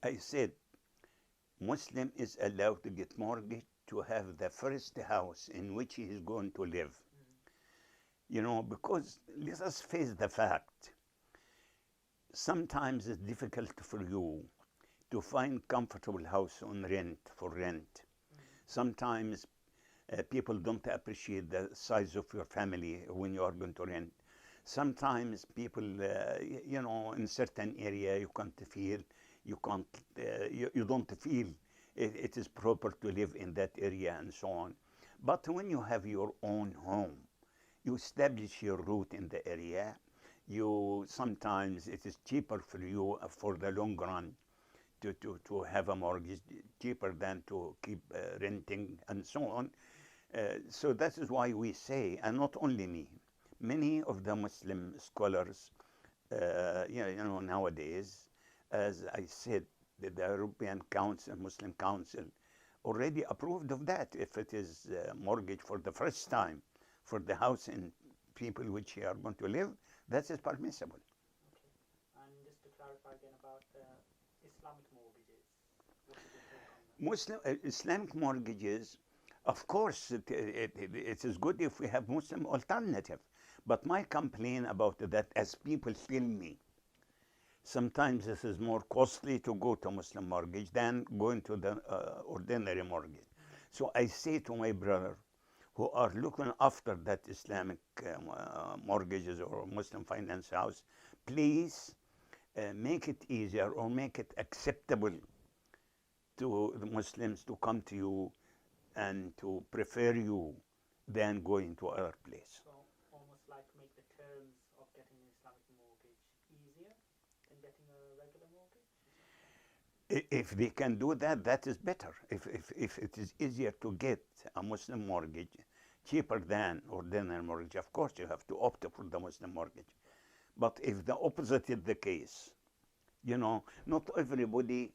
I said Muslim is allowed to get mortgage to have the first house in which he is going to live. You know, because let us face the fact. Sometimes it's difficult for you to find comfortable house on rent for rent. Sometimes people don't appreciate the size of your family when you are going to rent. Sometimes people, you know, in certain area you can't feel, you don't feel it is proper to live in that area and so on. But when you have your own home, you establish your root in the area. Sometimes it is cheaper for you for the long run to have a mortgage, cheaper than to keep renting and so on. So that is why we say, and not only me, many of the Muslim scholars, you know, nowadays, as I said, the European Council, Muslim Council, already approved of that. If it is mortgage for the first time for the house in people which are going to live, that is permissible. Okay. And just to clarify again about Islamic mortgages, what is your take on that? Islamic mortgages, of course, it is good if we have Muslim alternative. But my complaint about that, as people tell me, sometimes this is more costly to go to Muslim mortgage than going to the ordinary mortgage. So I say to my brother who are looking after that Islamic mortgages or Muslim finance house, please make it easier or make it acceptable to the Muslims to come to you and to prefer you than going to other place. So almost like make the terms of getting an Islamic mortgage easier than getting a regular mortgage? If they can do that, that is better. If it is easier to get a Muslim mortgage cheaper than ordinary mortgage, of course you have to opt for the Muslim mortgage. But if the opposite is the case, you know, not everybody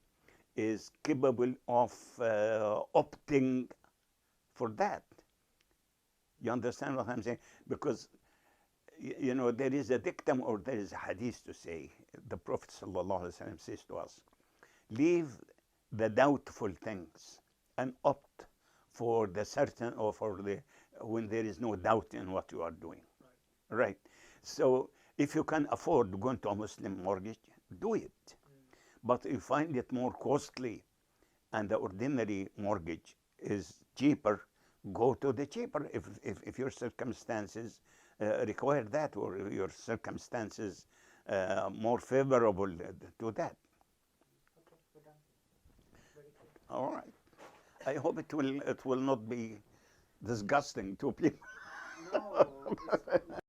is capable of opting for that. You understand what I'm saying? Because, you know, there is a dictum or there is a hadith to say, the Prophet ﷺ says to us, leave the doubtful things and opt for the certain or for the when there is no doubt in what you are doing. Right. So if you can afford going to a Muslim mortgage, do it. But if you find it more costly and the ordinary mortgage is cheaper, go to the cheaper if your circumstances require that, or your circumstances more favorable to that. Okay, we're done. Very clear. All right. I hope it will not be disgusting to people. No, it's